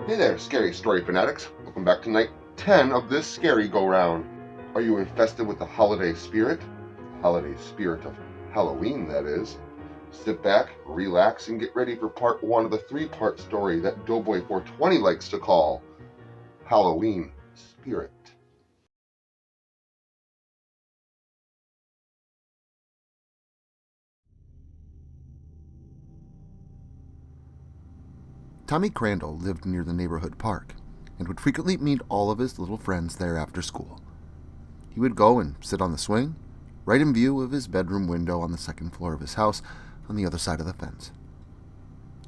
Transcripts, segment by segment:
Hey there, scary story fanatics. Welcome back to night 10 of this scary go-round. Are you infested with the holiday spirit? Holiday spirit of Halloween, that is. Sit back, relax, and get ready for part 1 of the 3-part story that Doughboy420 likes to call Halloween Spirit. Tommy Crandall lived near the neighborhood park and would frequently meet all of his little friends there after school. He would go and sit on the swing, right in view of his bedroom window on the second floor of his house on the other side of the fence.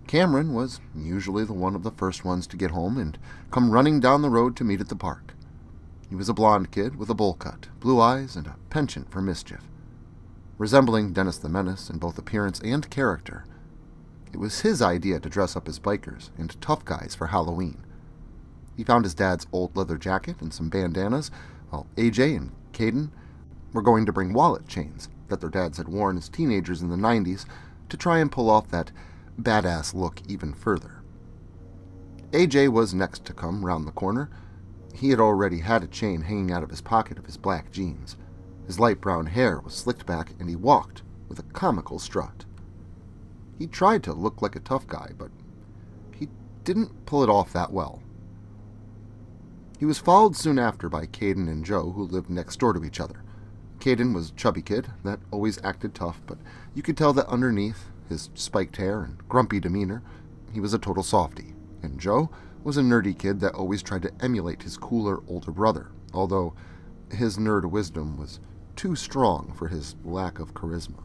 Cameron was usually the one of the first ones to get home and come running down the road to meet at the park. He was a blond kid with a bowl cut, blue eyes, and a penchant for mischief. Resembling Dennis the Menace in both appearance and character, it was his idea to dress up as bikers and tough guys for Halloween. He found his dad's old leather jacket and some bandanas, while AJ and Caden were going to bring wallet chains that their dads had worn as teenagers in the 90s to try and pull off that badass look even further. AJ was next to come round the corner. He had already had a chain hanging out of his pocket of his black jeans. His light brown hair was slicked back, and he walked with a comical strut. He tried to look like a tough guy, but he didn't pull it off that well. He was followed soon after by Caden and Joe, who lived next door to each other. Caden was a chubby kid that always acted tough, but you could tell that underneath his spiked hair and grumpy demeanor, he was a total softie. And Joe was a nerdy kid that always tried to emulate his cooler older brother, although his nerd wisdom was too strong for his lack of charisma.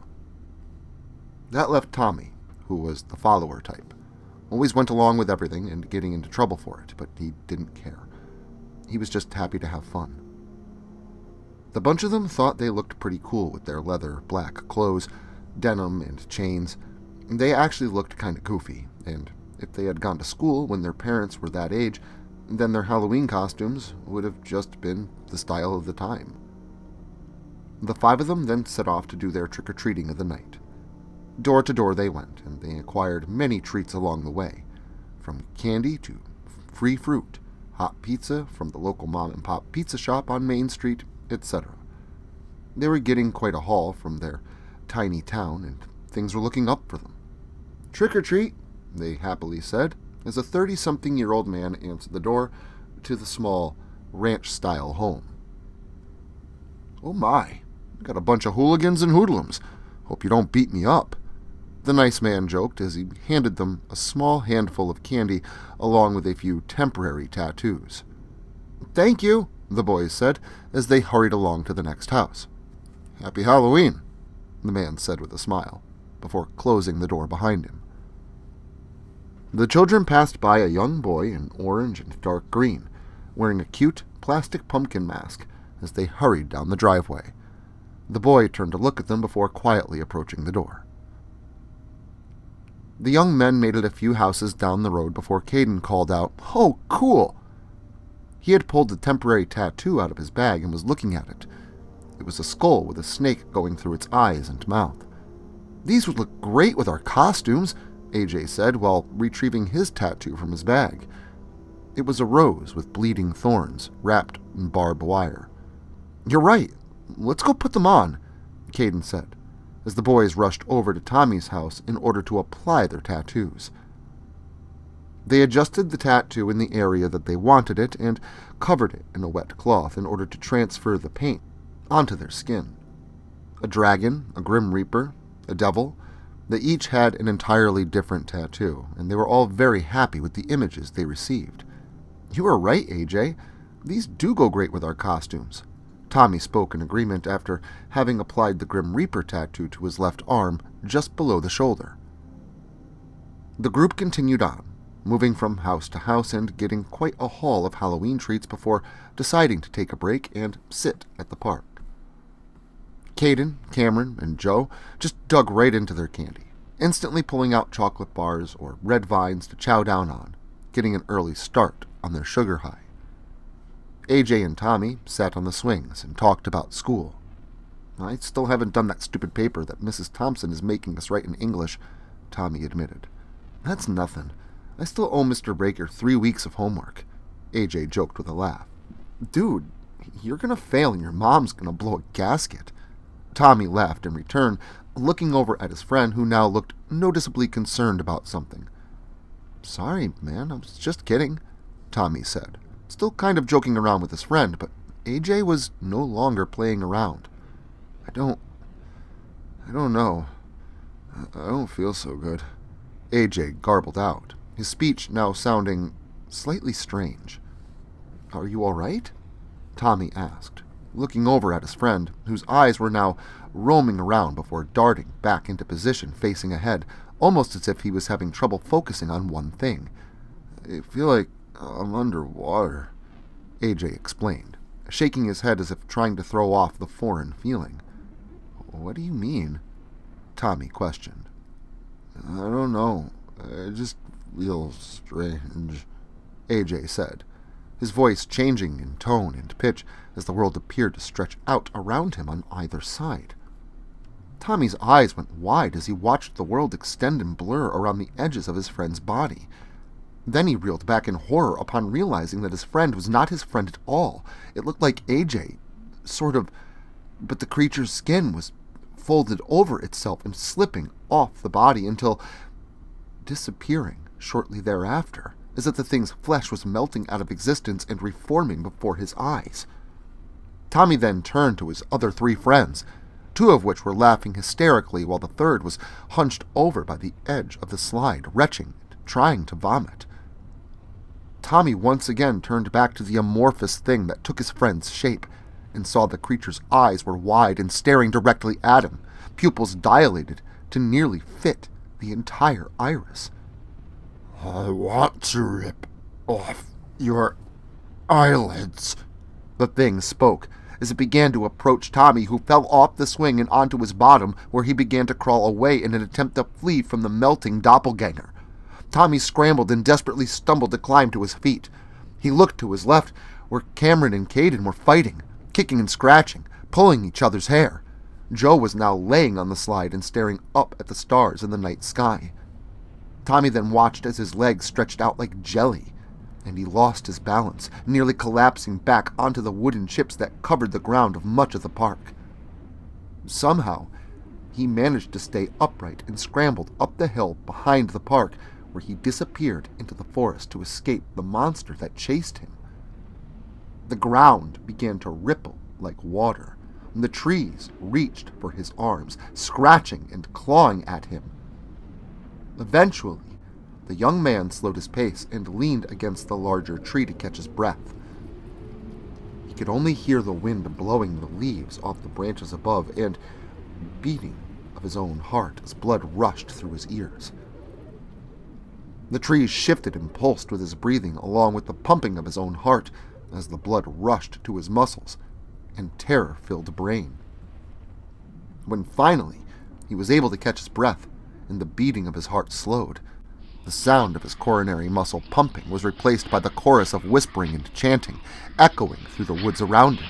That left Tommy, who was the follower type. Always went along with everything and getting into trouble for it, but he didn't care. He was just happy to have fun. The bunch of them thought they looked pretty cool with their leather black clothes, denim, and chains. They actually looked kind of goofy, and if they had gone to school when their parents were that age, then their Halloween costumes would have just been the style of the time. The 5 of them then set off to do their trick-or-treating of the night. Door to door they went, and they acquired many treats along the way, from candy to free fruit, hot pizza from the local mom-and-pop pizza shop on Main Street, etc. They were getting quite a haul from their tiny town, and things were looking up for them. "Trick or treat," they happily said, as a 30-something-year-old man answered the door to the small, ranch-style home. "Oh my, got a bunch of hooligans and hoodlums. Hope you don't beat me up," the nice man joked as he handed them a small handful of candy along with a few temporary tattoos. "Thank you," the boys said as they hurried along to the next house. "Happy Halloween," the man said with a smile, before closing the door behind him. The children passed by a young boy in orange and dark green, wearing a cute plastic pumpkin mask as they hurried down the driveway. The boy turned to look at them before quietly approaching the door. The young men made it a few houses down the road before Caden called out, "Oh, cool!" He had pulled the temporary tattoo out of his bag and was looking at it. It was a skull with a snake going through its eyes and mouth. "These would look great with our costumes," AJ said while retrieving his tattoo from his bag. It was a rose with bleeding thorns wrapped in barbed wire. "You're right. Let's go put them on," Caden said, as the boys rushed over to Tommy's house in order to apply their tattoos. They adjusted the tattoo in the area that they wanted it and covered it in a wet cloth in order to transfer the paint onto their skin. A dragon, a grim reaper, a devil, they each had an entirely different tattoo, and they were all very happy with the images they received. "You are right, AJ. These do go great with our costumes." Tommy spoke in agreement after having applied the Grim Reaper tattoo to his left arm just below the shoulder. The group continued on, moving from house to house and getting quite a haul of Halloween treats before deciding to take a break and sit at the park. Caden, Cameron, and Joe just dug right into their candy, instantly pulling out chocolate bars or red vines to chow down on, getting an early start on their sugar high. AJ and Tommy sat on the swings and talked about school. "I still haven't done that stupid paper that Mrs. Thompson is making us write in English," Tommy admitted. "That's nothing. I still owe Mr. Breaker 3 weeks of homework, AJ joked with a laugh. Dude, you're gonna fail and your mom's gonna blow a gasket. Tommy laughed in return, looking over at his friend who now looked noticeably concerned about something. Sorry, man, I was just kidding, Tommy said, still kind of joking around with his friend, but AJ was no longer playing around. I don't know. I don't feel so good, AJ garbled out, his speech now sounding slightly strange. Are you all right? Tommy asked, looking over at his friend, whose eyes were now roaming around before darting back into position facing ahead, almost as if he was having trouble focusing on one thing. I feel like I'm underwater, AJ explained, shaking his head as if trying to throw off the foreign feeling. What do you mean? Tommy questioned. I don't know. I just feel strange, AJ said, his voice changing in tone and pitch as the world appeared to stretch out around him on either side. Tommy's eyes went wide as he watched the world extend and blur around the edges of his friend's body. Then he reeled back in horror upon realizing that his friend was not his friend at all. It looked like AJ, sort of, but the creature's skin was folded over itself and slipping off the body until disappearing shortly thereafter, as if the thing's flesh was melting out of existence and reforming before his eyes. Tommy then turned to his other 3 friends, 2 of which were laughing hysterically while the third was hunched over by the edge of the slide, retching and trying to vomit. Tommy once again turned back to the amorphous thing that took his friend's shape, and saw the creature's eyes were wide and staring directly at him, pupils dilated to nearly fit the entire iris. I want to rip off your eyelids, the thing spoke, as it began to approach Tommy, who fell off the swing and onto his bottom, where he began to crawl away in an attempt to flee from the melting doppelganger. Tommy scrambled and desperately stumbled to climb to his feet. He looked to his left, where Cameron and Caden were fighting, kicking and scratching, pulling each other's hair. Joe was now laying on the slide and staring up at the stars in the night sky. Tommy then watched as his legs stretched out like jelly, and he lost his balance, nearly collapsing back onto the wooden chips that covered the ground of much of the park. Somehow, he managed to stay upright and scrambled up the hill behind the park, where he disappeared into the forest to escape the monster that chased him. The ground began to ripple like water, and the trees reached for his arms, scratching and clawing at him. Eventually, the young man slowed his pace and leaned against the larger tree to catch his breath. He could only hear the wind blowing the leaves off the branches above and beating of his own heart as blood rushed through his ears. The trees shifted and pulsed with his breathing, along with the pumping of his own heart, as the blood rushed to his muscles and terror-filled brain. When finally he was able to catch his breath and the beating of his heart slowed, the sound of his coronary muscle pumping was replaced by the chorus of whispering and chanting, echoing through the woods around him,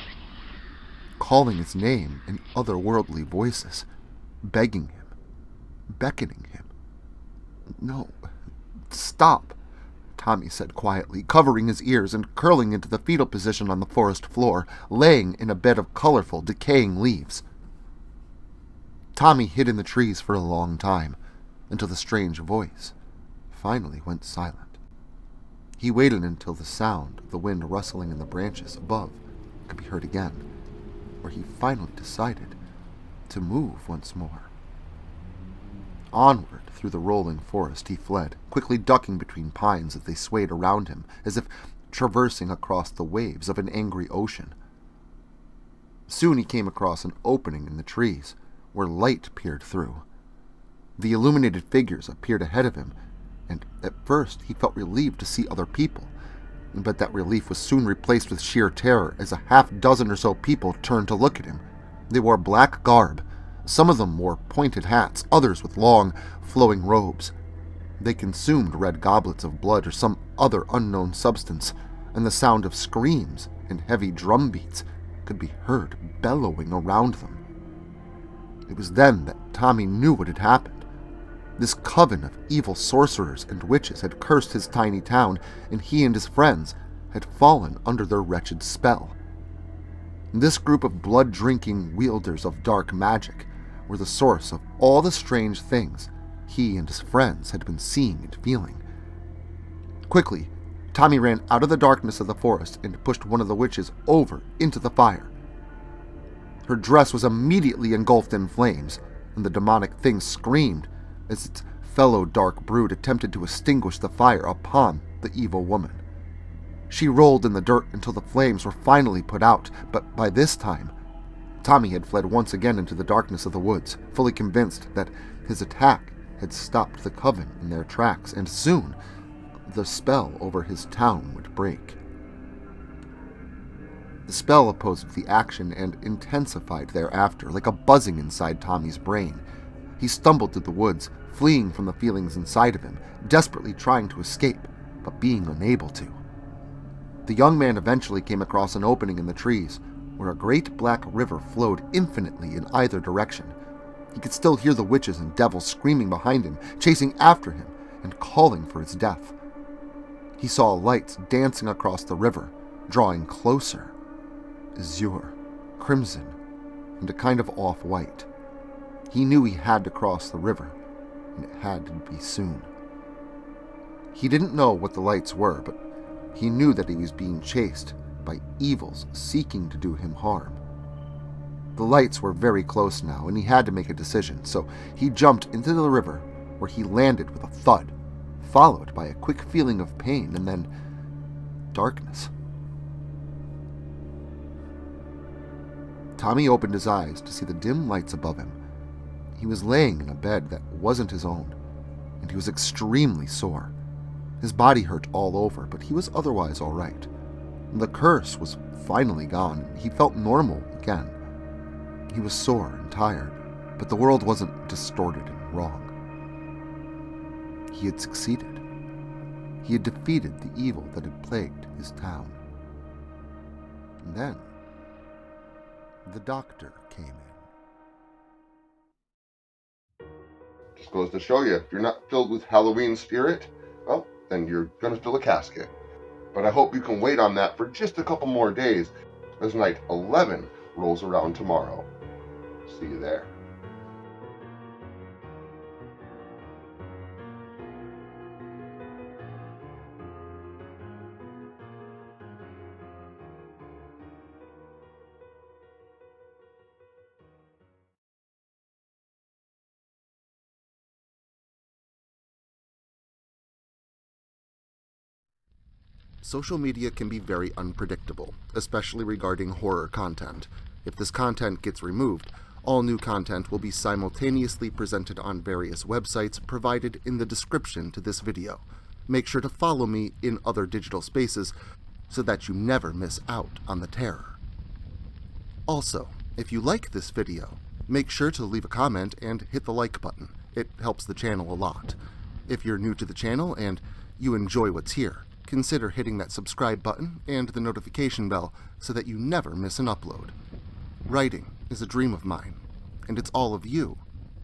calling his name in otherworldly voices, begging him, beckoning him. No, stop, Tommy said quietly, covering his ears and curling into the fetal position on the forest floor, laying in a bed of colorful, decaying leaves. Tommy hid in the trees for a long time, until the strange voice finally went silent. He waited until the sound of the wind rustling in the branches above could be heard again, where he finally decided to move once more. Onward through the rolling forest he fled, quickly ducking between pines as they swayed around him, as if traversing across the waves of an angry ocean. Soon he came across an opening in the trees, where light peered through. The illuminated figures appeared ahead of him, and at first he felt relieved to see other people, but that relief was soon replaced with sheer terror as a half-dozen or so people turned to look at him. They wore black garb. Some of them wore pointed hats, others with long, flowing robes. They consumed red goblets of blood or some other unknown substance, and the sound of screams and heavy drum beats could be heard bellowing around them. It was then that Tommy knew what had happened. This coven of evil sorcerers and witches had cursed his tiny town, and he and his friends had fallen under their wretched spell. This group of blood-drinking wielders of dark magic were the source of all the strange things he and his friends had been seeing and feeling. Quickly, Tommy ran out of the darkness of the forest and pushed one of the witches over into the fire. Her dress was immediately engulfed in flames, and the demonic thing screamed as its fellow dark brood attempted to extinguish the fire upon the evil woman. She rolled in the dirt until the flames were finally put out, but by this time, Tommy had fled once again into the darkness of the woods, fully convinced that his attack had stopped the coven in their tracks, and soon the spell over his town would break. The spell opposed the action and intensified thereafter, like a buzzing inside Tommy's brain. He stumbled through the woods, fleeing from the feelings inside of him, desperately trying to escape, but being unable to. The young man eventually came across an opening in the trees, where a great black river flowed infinitely in either direction. He could still hear the witches and devils screaming behind him, chasing after him, and calling for his death. He saw lights dancing across the river, drawing closer. Azure, crimson, and a kind of off-white. He knew he had to cross the river, and it had to be soon. He didn't know what the lights were, but he knew that he was being chased by evils seeking to do him harm. The lights were very close now, and he had to make a decision, so he jumped into the river, where he landed with a thud, followed by a quick feeling of pain, and then darkness. Tommy opened his eyes to see the dim lights above him. He was laying in a bed that wasn't his own, and he was extremely sore. His body hurt all over, but he was otherwise all right. The curse was finally gone, and he felt normal again. He was sore and tired, but the world wasn't distorted and wrong. He had succeeded. He had defeated the evil that had plagued his town. And then, the doctor came in. Just goes to show you, if you're not filled with Halloween spirit, well, then you're going to fill a casket. But I hope you can wait on that for just a couple more days, as night 11 rolls around tomorrow. See you there. Social media can be very unpredictable, especially regarding horror content. If this content gets removed, all new content will be simultaneously presented on various websites provided in the description to this video. Make sure to follow me in other digital spaces so that you never miss out on the terror. Also, if you like this video, make sure to leave a comment and hit the like button. It helps the channel a lot. If you're new to the channel and you enjoy what's here, consider hitting that subscribe button and the notification bell so that you never miss an upload. Writing is a dream of mine, and it's all of you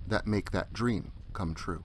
that make that dream come true.